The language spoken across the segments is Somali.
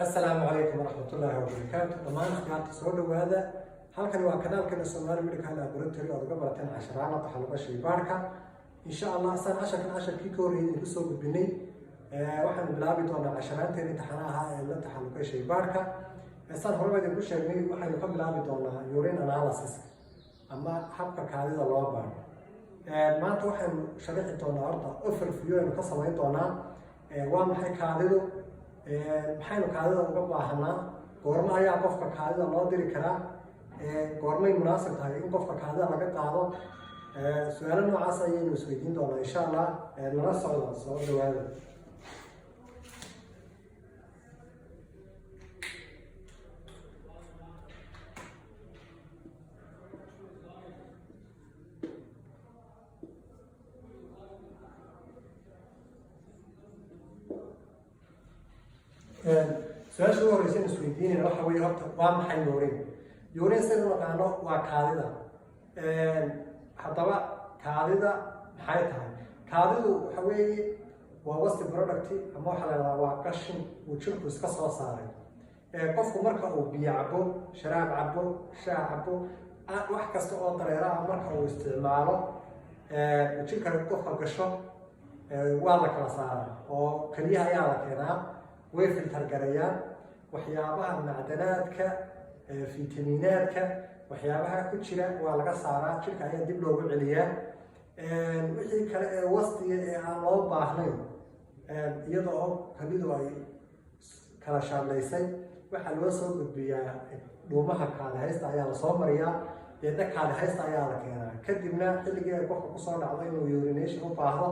السلام عليكم ورحمة الله وبركاته. دمان أخيارتي soo dhawaada. halkan waa kanaalkeena Somali Medical Laboratory oo laga bartaan casharada taxalluqa shaybaarka. insha Allah san casharkii ka horeeyay ku soo gudbinay waxaan bilaabi doonaa casharaanteena imtixaanaha ee la taxalluqa shaybaarka. san hormada ku sheegnay waxaan ka bilaabi doonaa urine analysis ama habka kaadida loo baaro. maanta waxaan sharaxi doonaa horta overview ee ka samayn doonaa waa maxay kaadidu maxaynu kaadida uga baahanaa goorma ayaa qofka kaadida loo diri karaa goormay munaasib tahay in qofka kaadida laga qaado su'aalo noocaas ayaynu isweydiin doonaa insha Allah nala socda soo dhawaada. su-aasha ugu horeysa in isweydiinayna waxa weeye horta waa maxay urine? urine sida naqaano waa kaadida. haddaba kaadida maxay tahay? kaadidu waxa weeye waa waste product ama waxa la yidhahdaa waa qashin uu jirku iska soo saaray. qofku marka uu biyo cabo, sharaab cabo, shaah cabo, wax kasta oo dareera ah marka uu isticmaalo jirka qofka gasho waa la kala saaraa oo kaliya ayaa la keenaa way filter gareeyaan waxyaabaha macdanaadka fiitamiinaadka waxyaabaha ku jira waa laga saaraa jirka ayaa dib loogu celiyaa wixii kale ee wastiga ee aan loo baahnayn iyadoo kalidu ay kala shaandhaysay waxaa loo soo gudbiyaa dhuumaha kaadihaysta ayaa lasoo mariyaa deedna kaadihaysta ayaa la keenaa kadibna xilligii ay qofka kusoo dhacdo inuu urination u baahdo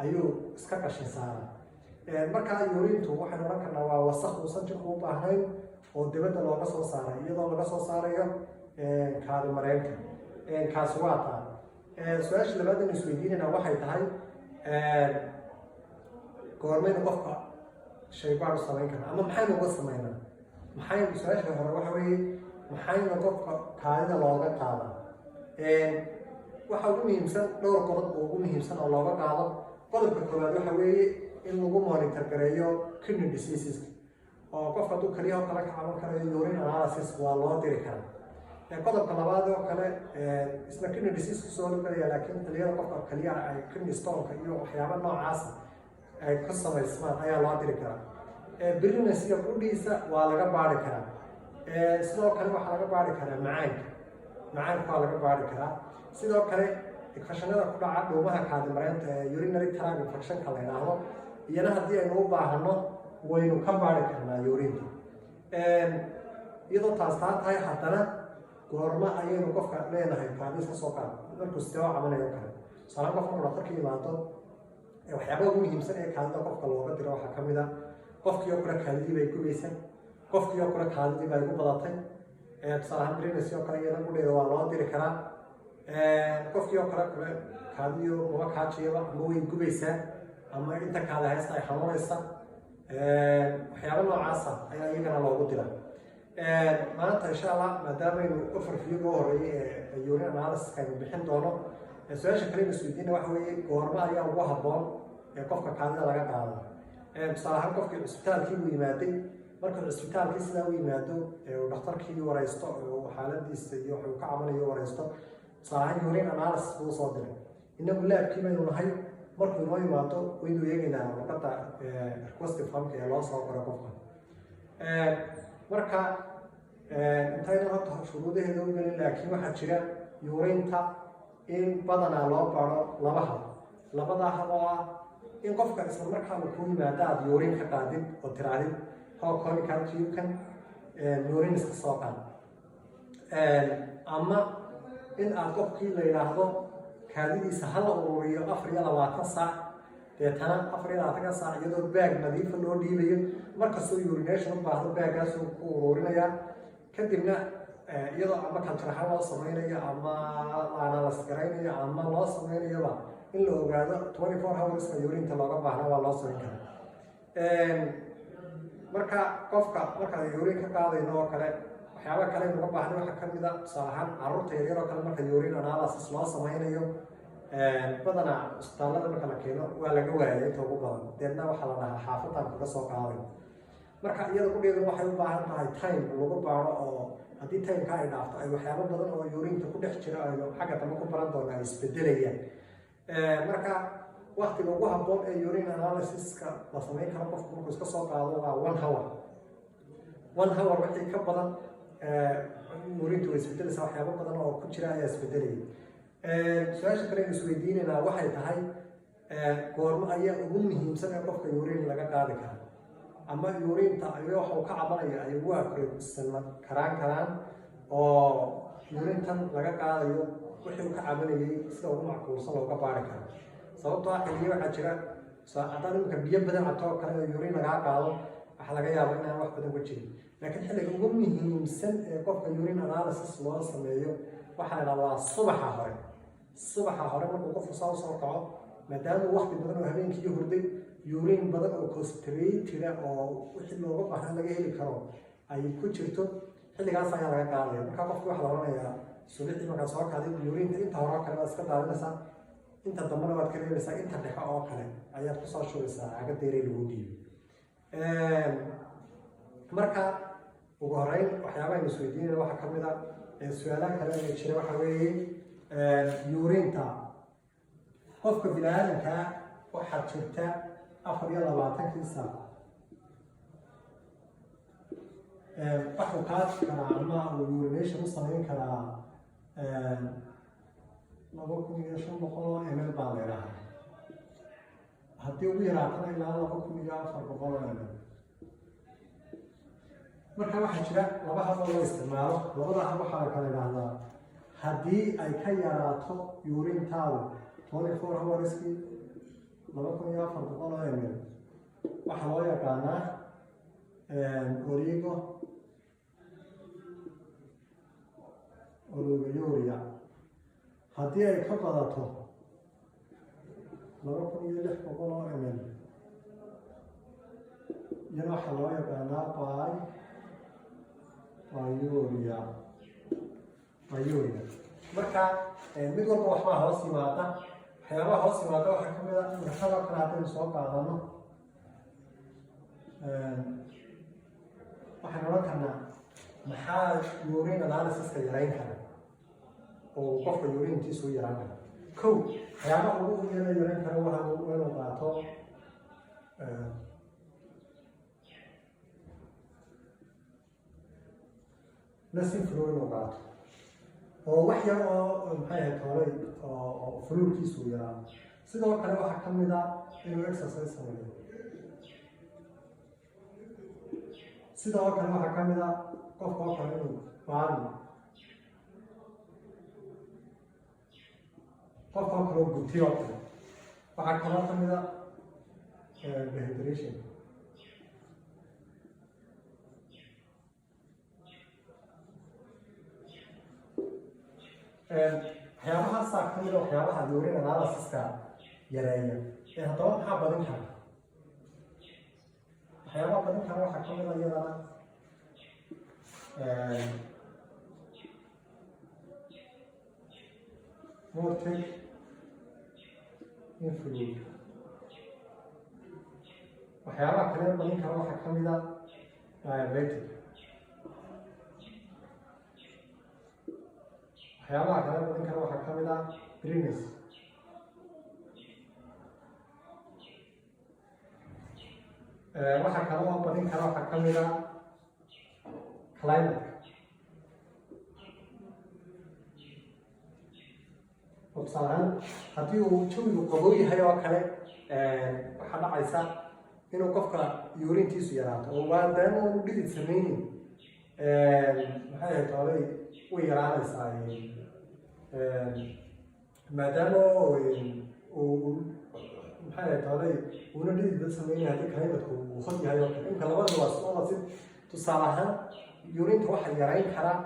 ayuu iska qashin saaraa. markaa urintu waxaan oran karnaa waa wasakh uusan jirku u baahnayn oo dibadda looga soo saaray iyadoo laga soo saarayo kaadi mareenka kaasi waa taa. su-aasha labaad in isweydiinayna waxay tahay goormaynu qofka shaybaar u samayn karna ama maxaynu uga samaynaa su-aasha hore waxa weeye maxayna qofka kaadida looga qaadaa? waxa ugu muhiimsan dhowr qodob oo ugu muhiimsan oo looga qaado. qodobka koowaad waxa weeye in lagu monitor gareeyo kidney diseases oo qofka hadduu kaliya kala ka caban karayo urine analysis waa loo diri karaa. qodobka labaad oo kale isna kidney disease soo dhigaya laakiin xilliyada qofka kaliya ay kidney stone iyo waxyaabo noocaas ay ku samaysmaan ayaa loo diri karaa. pregnancy qudhiisa waa laga baari karaa. sidoo kale waxaa laga baari karaa macaanka waa laga baari karaa. sidoo kale infectionada ku dhaca dhuumaha kaadi mareenta urinary tract infectionka la yidhaahdo iyana haddii aynu u baahano waynu ka baari karnaa urinta. iyadoo taas tahay haddana goorma ayaynu qofka leenahay kaadi iska soo qaad markuu istoo camanayo kale tusaale qofka markuu dhaqtarka yimaado waxyaabaha ugu muhiimsan ee kaadida qofka looga diro waxaa ka mid ah qofkii oo kale kaadidii bay gubaysan qofkii oo kale kaadidii bay ugu badatay tusaale ahaan pregnancy oo kale iyana gudheeda waa loo diri karaa. qofkii oo kale kaadiyo maba kaajiyaba ama way gubaysaa ama inta kaada haysta ay xanuunaysa waxyaaba noocaasa ayaa iyagana loogu dira. maanta insha Allah maadaamaynu overview ugu horeeyay ee urine analysis aynu bixin doono su-aasha kale in isweydiina waxa weeye goorma ayaa ugu habboon ee qofka kaadida laga qaado? tusaale ahaan qofkii cisbitaalkii uu yimaaday marka cisbitaalkii sidaa u yimaado uu dhakhtarkii wareysto oo xaaladiisa iyo wuxuu ka cabanayo wareysto tusaale urine analysis buu soo diray inagu laabkii baynu nahay markuu inoo yimaado waynu eegaynaa warqadda requestive formka ee loo soo qoray qofka. marka intayna horta shuruudaheeda u gelin laakiin waxaa jira urinta in badanaa loo baaro laba hab. labadaa hab oo ah in qofka isla markaaba ku yimaada aada urin ka qaadid oo tiraadid how conical tube-kan urin iska soo qaad ama in aad qofkii la yidhaahdo kaadidiisa hala ururiyo 24 saac deetana 24 saac iyadoo baag nadiifa loo dhiibayo markastoo urination u baahdo baagaasuu ku ururinayaa kadibna iyadoo ama kaltiraha loo samaynayo ama analysis garaynayo ama loo samaynayoba in la ogaado 24 hours urinta looga baahna waa loo samayn karaa. marka qofka marka urin ka qaadayno oo kale waxyaaba kale uga baahnay waxaa ka mid ah tusaale ahaan carruurta yaryar oo kale marka urine analysis loo samaynayo badanaa isbitaallada marka la keeno waa laga waayay inta ugu badan deedna waxaa la dhahaa xaafadaan kaga soo qaaday marka iyada qudheedu waxay u baahan tahay time lagu baaro oo haddii timeka ay dhaafto ay waxyaabo badan oo urinta ku dhex jira ay xagga dambe ku baran doona ay isbedelayaan. marka waqtiga ugu habboon ee urine analysis-ka la samayn karo qofku markuu iska soo qaado waa 1 hour. 1 hour wixii ka badan urintu way isbedelaysaa, waxyaabo badan oo ku jira ayaa isbedelaya. su-aasha kale aynu isweydiinaynaa waxay tahay goormo ayaa ugu muhiimsan ee qofka urine laga qaadi kara ama urinta ayaa waxa uu ka cabanaya ay ugu akraysan karaan oo urintan laga qaadayo wixii uu ka cabanayay sida ugu macquulsan looga baari karo. sababtoo ah xilliyo waxaa jira haddaan iminka biyo badan cabto oo kale oo urine lagaa qaado waxaa laga yaabaa inaan wax badan ku jirin, laakiin xilliga ugu muhiimsan ee qofka urine analysis loo sameeyo waxaa la waa subaxa hore. subaxa hore markuu qofku saa usoo kaco maadaama waqti badan oo habeenkii hurday urine badan oo concentrated oo wixii looga baahan laga heli karo ay ku jirto, xilligaas ayaa laga qaadaya. marka qofku waxaa la oranayaa subaxii markaad soo kacday urinta inta hore oo kale waad iska daadinaysaa, inta dambena waad ka reebaysaa, inta dhexe oo kale ayaad kusoo shugaysaa caga deeray lagu dhiibo. marka ugu horeyn waxyaabaha aynu isweydiinayna waxaa kamid ah su-aalaha kale ee jira waxaa weeye urinta qofka bini-aadanka waxaa jirta 24 saac waxuu qaadi karaa ama uu urination u samayn karaa 2500 ml baa la yidhaahaa, haddii ugu yaraatana ilaa 2400 ml. marka waxaa jira laba hab oo loo isticmaalo. labada hab waxaa la kala yidhaahdaa haddii ay ka yaraato urintaadu 24 hourski 2400 ml waxaa loo yaqaanaa oliguria. haddii ay ka badato 2600 ml iyana waxaa loo yaqaanaa biuria. marka mid walba waxbaa hoos yimaada. waxyaabaha hoos yimaada waxaa kamid ah marxalado kale haddaynu soo qaadano waxaynu oran karnaa maxaa urine analysis-ka yarayn kara oo qofka urintiisu yaraan kara. kow waxyaabaha ugu yarayn kara waxa inuu qaato nursing fluid inuu qaato oo wax yar oo maxay ahayd horay oo fluidkiisu yaraa. sidoo kale waxaa kamid ah inuu exercise sameeyo. sidoo kale waxaa kamid ah qofka oo kale inuu baarmo, qofka oo kale oo gubtiyo kale. waxaa kaloo kamid ah dehydration. waxyaabahaasa kamid a waxyaabaha urine analysis-ka yareeya. haddaba maxaa badin kara? waxyaabaha badin kara waxaa kamid a iyadana mortec influid. waxyaabaha kale badin kara waxaa kamid a diabetic. waxyaabaha kale badin kara waxaa kamid ah greenness. waxaa kale oo badin kara waxaa kamid ah climate. tusaalehaan haddii uu jawigu qabow yahay oo kale waxaa dhacaysa inuu qofka urintiisu yaraato oo maadaama uu dhidid sameynin maxay ahayd hooday way yaraanaysaa. maadaama uu maxay ahayd hooday uuna dhidid dad sameynaya haddii climatku uu hod yahay oo kale. imka labada waa soo si tusaale ahaan urinta waxaa yarayn karaa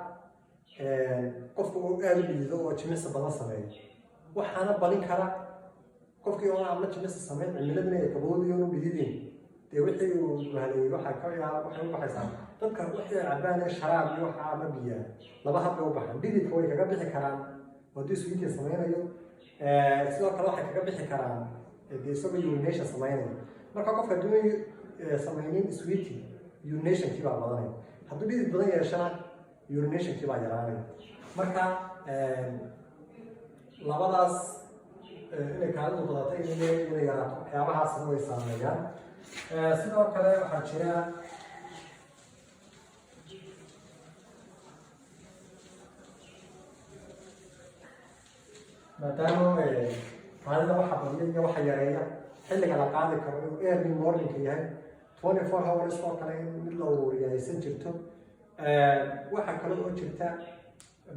qofka uu aad u dhidido oo jimicsi badan sameeyo. waxaana balin kara qofkii oo aan la jimicsi sameyn cimiladina ay qabowdiyo u dhidideen dee wixii uu mahaleeyey waxay u baxaysaa dadka wixii cabaan sharaab iyo waxa ama biyaa laba hab bay u baxaan. dhididka way kaga bixi karaan haddii sweetia sameynayo, sidoo kale waxay kaga bixi karaan dee isagoo urination sameynayo. marka qofka hadduu sameynin sweetia urinationkii baa badanaya. hadduu dhidid badan yeeshana urinationkii baa yaraanaya. marka labadaas inay kaadidu badatay inay yaraato waxyaabahaasna way saameeyaan. sidoo kale waxaa jira maadaama kaadida waxa badiya iyo waxa yareeya xilliga la qaadi karo inuu early morning yahay 24 hours oo kale in mid la ururiyo aysan jirto. waxa kale oo jirta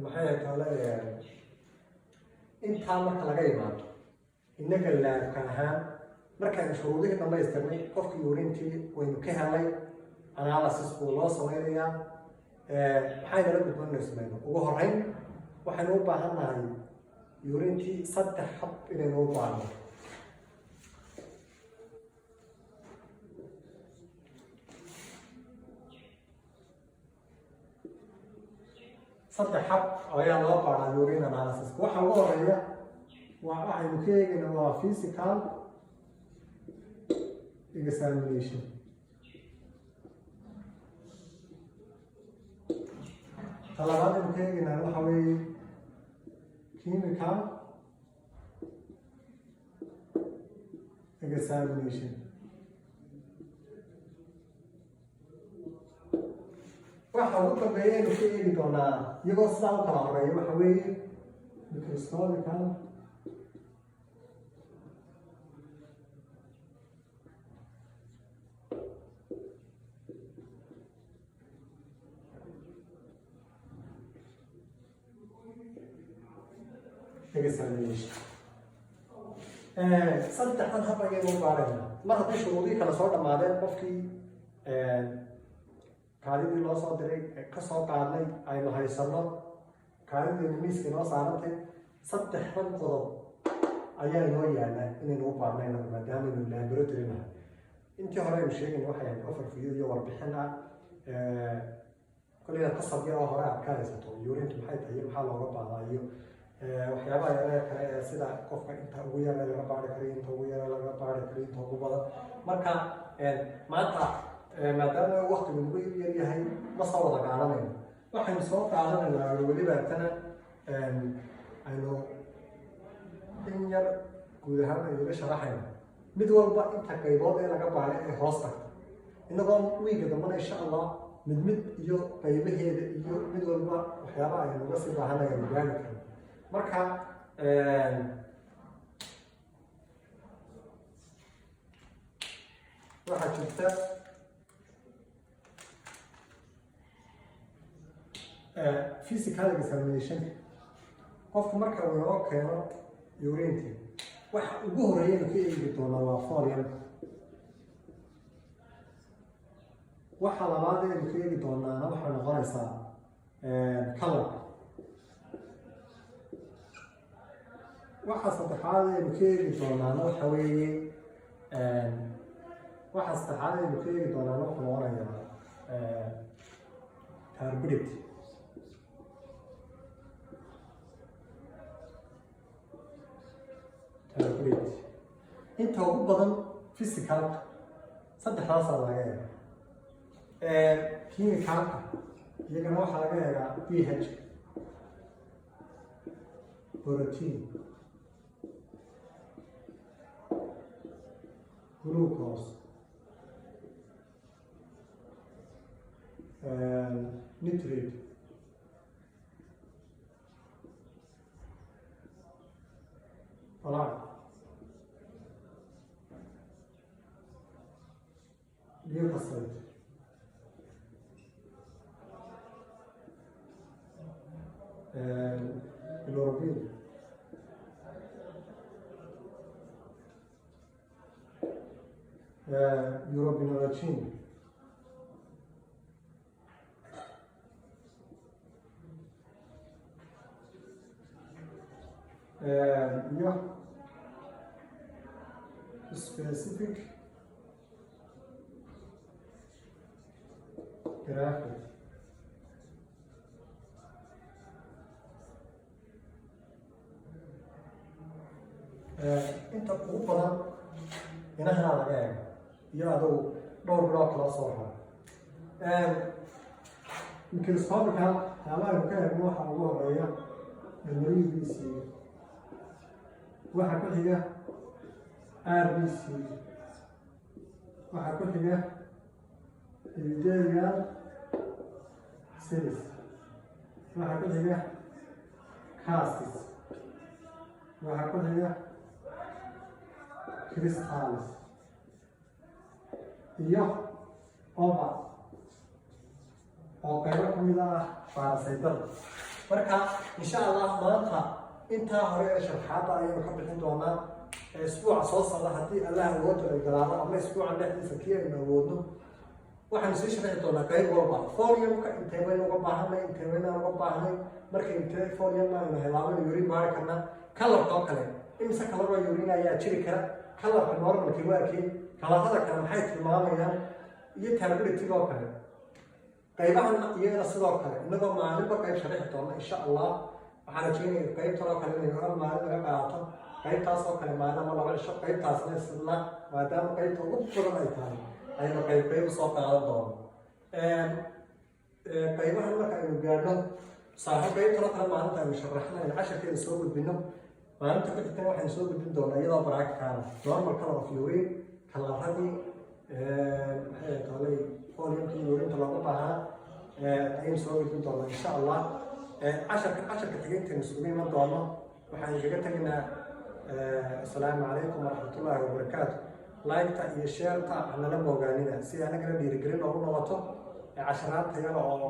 maxay kale intaa marka laga imaado innaga laabka ahaan markaan shuruudihii dhammaystirnay qofkii urintii waynu ka helay analysis buu loo sameynayaa. maxaynala gudboonayno sameyno ugu horreyn waxaynu u baahannahay urintii 3 hab inaynu u baahno. saddex hab ayaa loo baaraa urine analysis. waxa ugu horeeya waxaynu ka eegayna waa physical examination. talabaad aynu ka eegaynaa waxa weeye chemical examination. waxa ugu dambeeya aynu ka eegi doonaa iyagoo sidaa u kala horeeya waxa weeye microscopical examination. saddexdan hab ayaynu u baaraynaa. mar haddii shuruudihii kala soo dhammaadeen qofkii kaadidii loo soo diray kasoo qaadnay aynu haysano kaadideenu miiska inoo saarantay 3 qodob ayaa inoo yaala inaynu u baarnayna maadaama aynu laboratory nahay. intii hore aynu sheegayna waxay ahayd overview iyo warbixin ah. koleyna qasab yar oo hore aad ka haysato urintu maxay tahay maxaa looga baahnaa iyo waxyaabaha yareer kale ee sida qofka inta ugu yar laga baari karo inta ugu yar laga baari karo inta ugu badan. marka maanta maadaama waqtigu ugu yar yahay ma soo wada qaadanayno. waxaynu soo qaadanaynaa weliba tana aynu in yar guud ahaan aynu sharaxayna mid walba inta qaybood ee laga baaray ee hoos tagta inagoo wiiga dambana insha allah mid iyo qaybaheeda iyo mid walba waxyaabaha aynu uga sii baahanayaan gaari karno. marka waxaa jirta physical examination. qofku marka uu inoo keeno urinti waxa ugu horeeya ka eegi doona waa folium. waxa labaad ee ka eegi doonaa waxay noqonaysaa color. waxa saddexaad ee ka eegi doonaa waxa weeye waxa saddexaad ee ka eegi doonaa waxa noqonaya turbidity. inta ugu badan physical saddexdaas laga eega. chemicalka iyagana waxaa laga eegaa pH, protein, glucose, nitrate, fluoride, leukocyte, chlorophyll, urobilinogen, iyo specific graphic. inta ugu badan inaha laga eego iyo aduu dhowr bilood kala soo haro microscopic waxyaabaha ka eegno waxa ugu horeeya MRBC waxa ku xiga RBC waxa ku xiga epithelial cells waxa ku xiga castes waxa ku xiga crystals iyo ova oo qaybo ka mid ah baarasaytada. marka insha Allah maanta intaa hore ee sharxaada ayaynu ka bixin doonaa isbuuca soo socda haddii Allah awood u ogolaado ama isbuucan dhexdiisa kii aynu awoodno waxaan sii sharxi doonaa qayb walba foliumka intee baynu uga baahanay intee baynaan uga baahnay marka intee folium aynu helaabana urin baari karna kalarka oo kale imise kalar oo urin ayaa jiri kara kalarka normalki waa kii kalarada kale maxay tilmaamayaan iyo therapeutic oo kale qaybahan iyada sidoo kale inagoo maalinba qayb sharxi doona insha Allah waxaan rajeynayaa qaybtan oo kale inay hor maalin laga qaato qaybtaas oo kale maalin ama laba cisho qaybtaasna isla maadaama qaybta ugu badan ay tahay aynu qayb soo qaadan doono qaybahan marka aynu gaadhno saaxiib qaybtan oo kale maalinta aynu sharaxnayno casharkeeda soo gudbino maalinta ku xigtana waxaynu soo gudbin doonaa iyadoo practical normal color of urine kalaradii maxay tahay foliumkii urinta looga baahnaa ayaynu soo gudbin doonaa insha Allah casharka xigeenteenu isugu iman doono waxaan kaga tegaynaa assalaamu calaykum waraxmatullaahi wabarakaatu like-ta iyo share-ta hanala moogaanina si anagana dhiirigelin noogu noqoto casharaad tayada oo